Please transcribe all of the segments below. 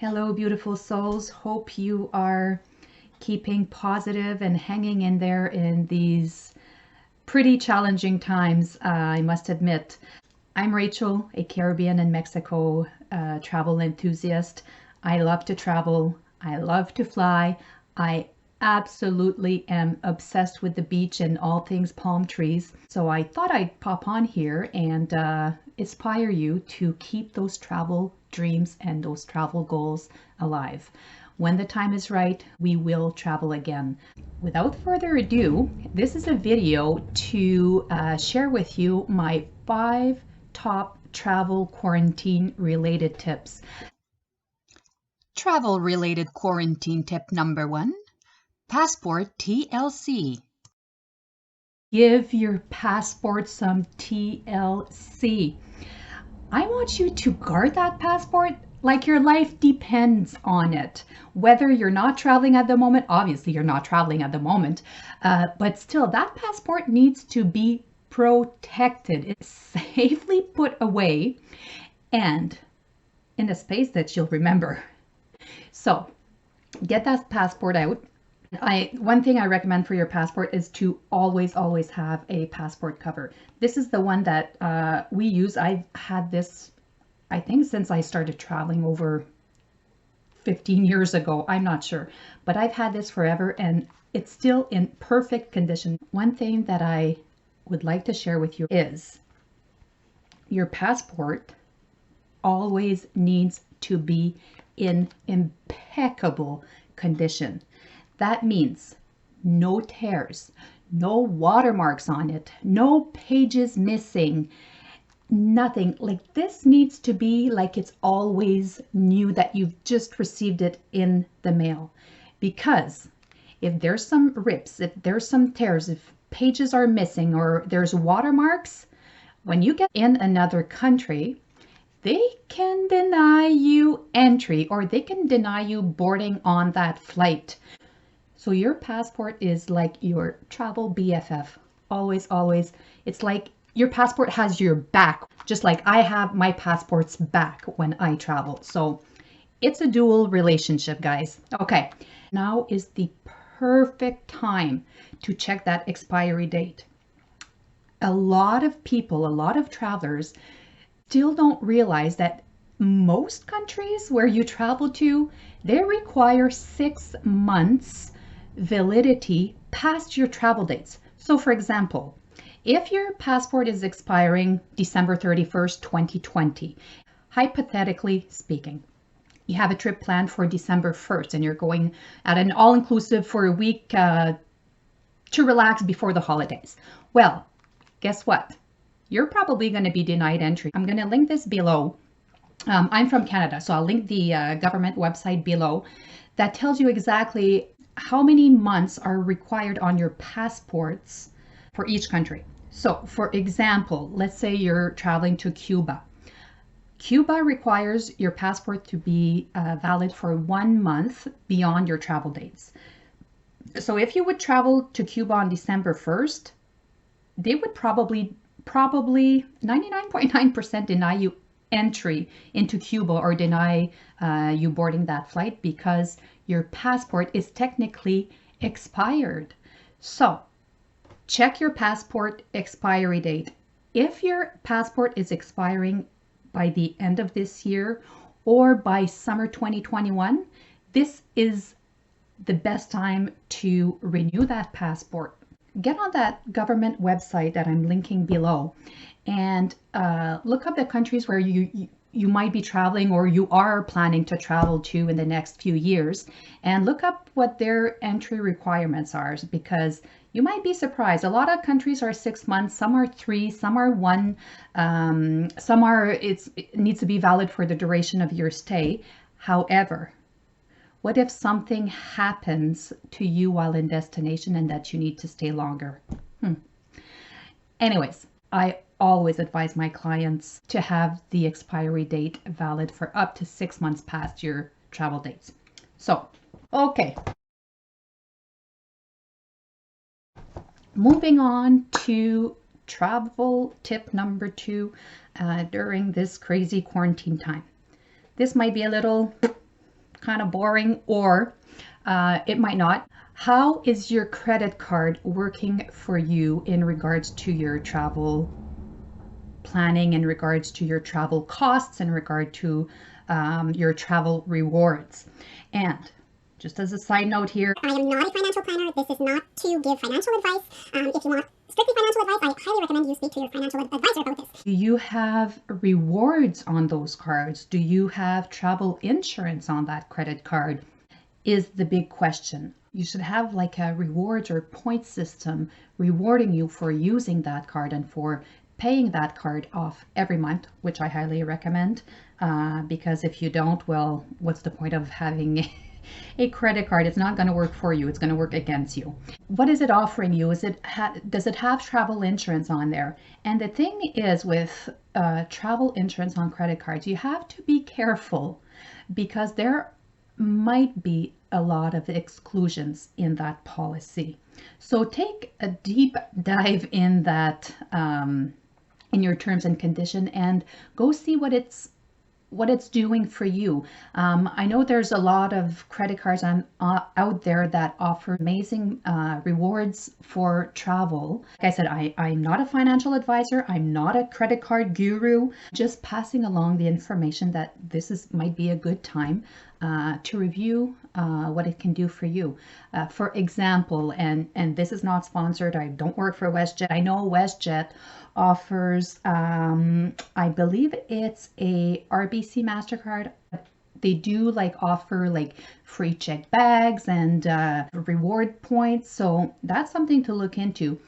Hello, beautiful souls. Hope you are keeping positive and hanging in there in these pretty challenging times, I must admit. I'm Rachel, a Caribbean and Mexico travel enthusiast. I love to travel. I love to fly. I absolutely am obsessed with the beach and all things palm trees. So I thought I'd pop on here and inspire you to keep those travel dreams and those travel goals alive. When the time is right, we will travel again. Without further ado, this is a video to share with you my 5 top travel quarantine related tips. Travel related quarantine tip number 1, passport TLC. Give your passport some TLC. I want you to guard that passport like your life depends on it. Whether you're not traveling at the moment, obviously you're not traveling at the moment, but still that passport needs to be protected. It's safely put away and in a space that you'll remember. So get that passport out. One thing I recommend for your passport is to always have a passport cover. This is the one that we use. I've had this, I think, since I started traveling over 15 years ago. I'm not sure, but I've had this forever and it's still in perfect condition. One thing that I would like to share with you is your passport always needs to be in impeccable condition. That means no tears, no watermarks on it, no pages missing, nothing. Like, this needs to be like it's always new, that you've just received it in the mail. Because if there's some rips, if there's some tears, if pages are missing or there's watermarks, when you get in another country, they can deny you entry or they can deny you boarding on that flight. So your passport is like your travel BFF. Always. It's like your passport has your back, just like I have my passport's back when I travel. So it's a dual relationship, guys. Okay, now is the perfect time to check that expiry date. A lot of people, a lot of travelers still don't realize that most countries where you travel to, they require 6 months validity past your travel dates. So for example, if your passport is expiring December 31st, 2020, hypothetically speaking, you have a trip planned for December 1st and you're going at an all-inclusive for a week to relax before the holidays. Well, guess what? You're probably going to be denied entry. I'm going to link this below. I'm from Canada, so I'll link the government website below that tells you exactly how many months are required on your passports for each country. So for example, let's say you're traveling to Cuba. Cuba requires your passport to be valid for 1 month beyond your travel dates. So if you would travel to Cuba on December 1st, they would probably 99.9% deny you entry into Cuba or deny you boarding that flight because your passport is technically expired. So check your passport expiry date. If your passport is expiring by the end of this year or by summer 2021, this is the best time to renew that passport. Get on that government website that I'm linking below and look up the countries where you might be traveling or you are planning to travel to in the next few years, and look up what their entry requirements are, because you might be surprised. A lot of countries are 6 months, some are 3, some are 1, some are it needs to be valid for the duration of your stay. However, what if something happens to you while in destination and that you need to stay longer? Anyways, I always advise my clients to have the expiry date valid for up to 6 months past your travel dates. So, okay. Moving on to travel tip number 2 during this crazy quarantine time. This might be a little kind of boring, or it might not. How is your credit card working for you in regards to your travel planning, in regards to your travel costs, in regard to your travel rewards? And just as a side note here, I am not a financial planner. This is not to give financial advice. If you want strictly financial advice, I highly recommend you speak to your financial advisor about this. Do you have rewards on those cards? Do you have travel insurance on that credit card? Is the big question. You should have like a rewards or point system rewarding you for using that card and for paying that card off every month, which I highly recommend, because if you don't, well, what's the point of having a credit card? It's not going to work for you. It's going to work against you. What is it offering you? Does it have travel insurance on there? And the thing is, with travel insurance on credit cards, you have to be careful because there might be a lot of exclusions in that policy. So take a deep dive in that, in your terms and condition, and go see what it's doing for you. I know there's a lot of credit cards out there that offer amazing rewards for travel. Like I said, I'm not a financial advisor. I'm not a credit card guru. Just passing along the information that might be a good time to review what it can do for you. For example, and this is not sponsored. I don't work for WestJet. I know WestJet offers, I believe it's a RBC MasterCard. They do offer free check bags and reward points. So that's something to look into.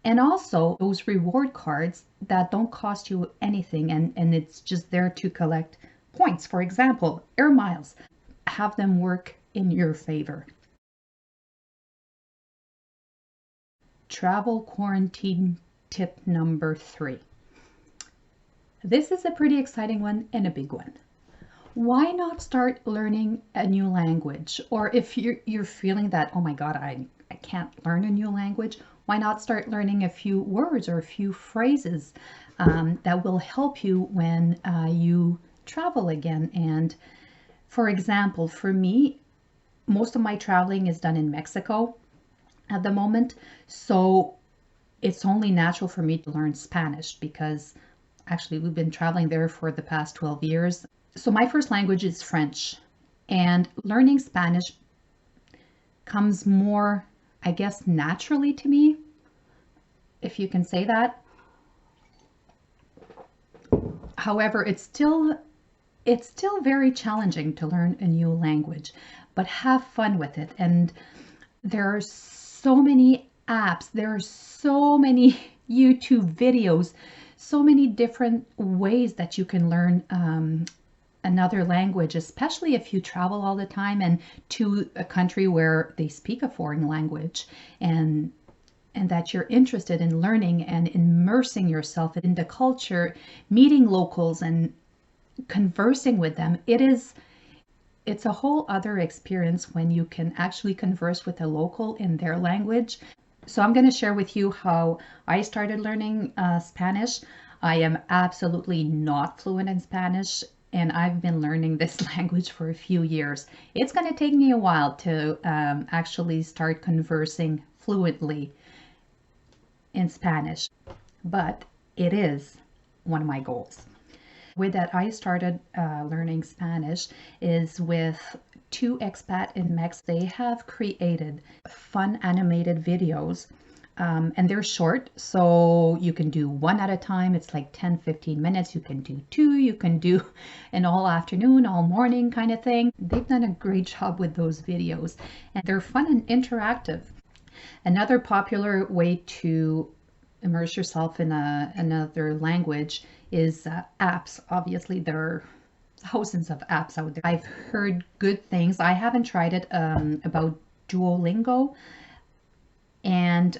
And also those reward cards that don't cost you anything and it's just there to collect points. For example, air miles, have them work in your favor. Travel quarantine tip number 3. This is a pretty exciting one and a big one. Why not start learning a new language? Or if you're feeling that, oh my God, I can't learn a new language, why not start learning a few words or a few phrases that will help you when you travel again? And for example, for me, most of my traveling is done in Mexico at the moment. So it's only natural for me to learn Spanish because actually we've been traveling there for the past 12 years. So my first language is French, and learning Spanish comes more, I guess, naturally to me, if you can say that. However, it's still very challenging to learn a new language, but have fun with it. And there are so many apps, there are so many YouTube videos, so many different ways that you can learn another language, especially if you travel all the time and to a country where they speak a foreign language, and that you're interested in learning and immersing yourself in the culture, meeting locals and conversing with them. It's a whole other experience when you can actually converse with a local in their language. So I'm going to share with you how I started learning Spanish. I am absolutely not fluent in Spanish, and I've been learning this language for a few years. It's going to take me a while to actually start conversing fluently in Spanish, but it is one of my goals. The way that I started learning Spanish is with 2 expat in Mexico. They have created fun animated videos, and they're short, so you can do one at a time. It's like 10-15 minutes. You can do 2, you can do an all afternoon, all morning kind of thing. They've done a great job with those videos, and they're fun and interactive. Another popular way to immerse yourself in another language is apps. Obviously, there are thousands of apps out there. I've heard good things. I haven't tried it about Duolingo. And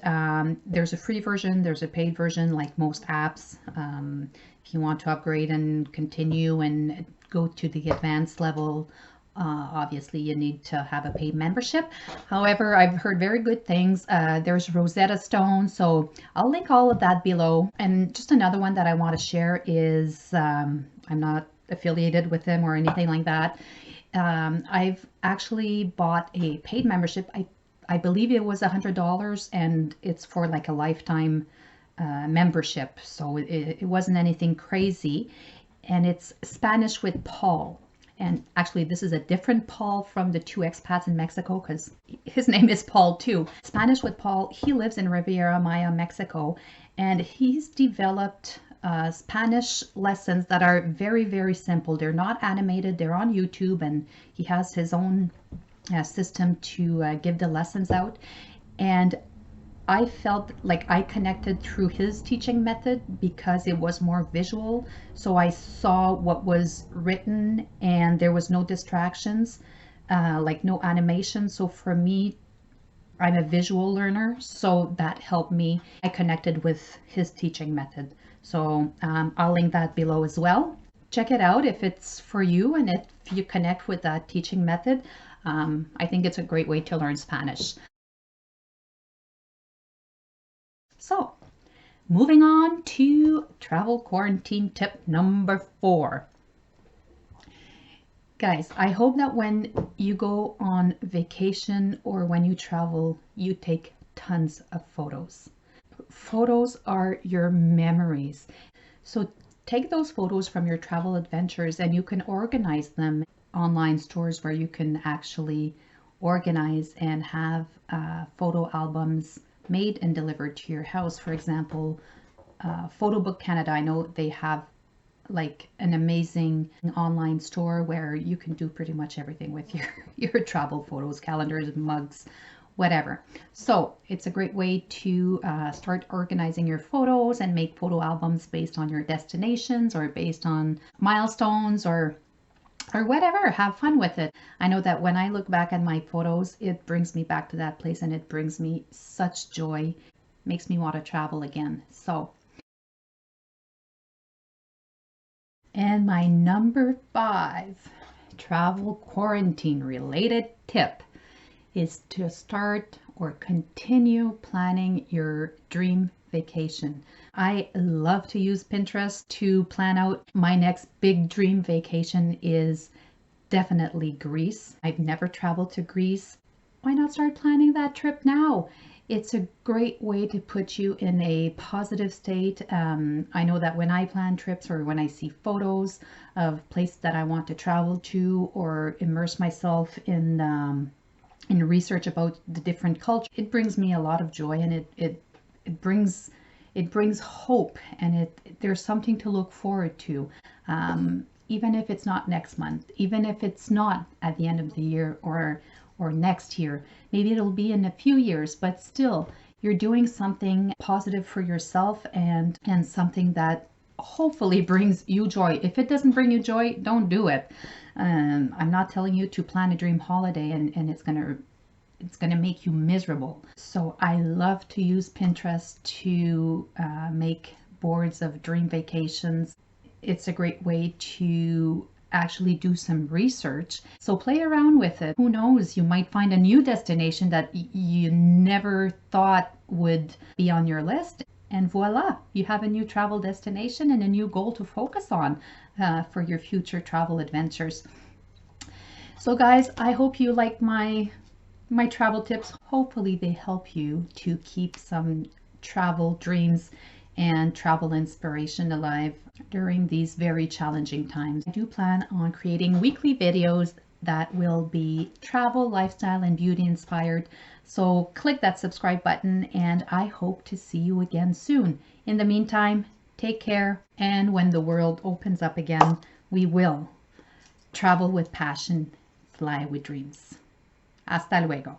there's a free version, there's a paid version, like most apps. If you want to upgrade and continue and go to the advanced level, obviously you need to have a paid membership. However, I've heard very good things. There's Rosetta Stone, so I'll link all of that below. And just another one that I want to share is, I'm not affiliated with them or anything like that. I've actually bought a paid membership. I believe it was $100, and it's for like a lifetime membership. So it wasn't anything crazy. And it's Spanish with Paul. And actually, this is a different Paul from the two expats in Mexico because his name is Paul too. Spanish with Paul, he lives in Riviera Maya, Mexico, and he's developed Spanish lessons that are very, very simple. They're not animated, they're on YouTube, and he has his own system to give the lessons out. And I felt like I connected through his teaching method because it was more visual. So I saw what was written and there was no distractions, like no animation. So for me, I'm a visual learner, so that helped me. I connected with his teaching method. So I'll link that below as well. Check it out if it's for you and if you connect with that teaching method. I think it's a great way to learn Spanish. So, moving on to travel quarantine tip number 4. Guys, I hope that when you go on vacation or when you travel, you take tons of photos. Photos are your memories. So take those photos from your travel adventures and you can organize them. Online stores where you can actually organize and have photo albums made and delivered to your house. For example, Photo Book Canada, I know they have like an amazing online store where you can do pretty much everything with your travel photos, calendars, mugs, whatever. So it's a great way to start organizing your photos and make photo albums based on your destinations or based on milestones or whatever. Have fun with it. I know that when I look back at my photos, it brings me back to that place and it brings me such joy, makes me want to travel again. So, and my number 5 travel quarantine related tip is to start or continue planning your dream vacation. I love to use Pinterest to plan out my next big dream vacation is definitely Greece. I've never traveled to Greece. Why not start planning that trip now? It's a great way to put you in a positive state. I know that when I plan trips or when I see photos of places that I want to travel to or immerse myself in research about the different culture, it brings me a lot of joy and it brings hope and there's something to look forward to. Even if it's not next month, even if it's not at the end of the year or next year, maybe it'll be in a few years, but still you're doing something positive for yourself and something that hopefully brings you joy. If it doesn't bring you joy, don't do it. I'm not telling you to plan a dream holiday and it's gonna make you miserable. So I love to use Pinterest to make boards of dream vacations. It's a great way to actually do some research. So play around with it. Who knows, you might find a new destination that you never thought would be on your list. And voila, you have a new travel destination and a new goal to focus on for your future travel adventures. So guys, I hope you like my travel tips. Hopefully they help you to keep some travel dreams and travel inspiration alive during these very challenging times. I do plan on creating weekly videos that will be travel, lifestyle, and beauty inspired. So click that subscribe button and I hope to see you again soon. In the meantime, take care, and when the world opens up again, we will travel with passion, fly with dreams. Hasta luego.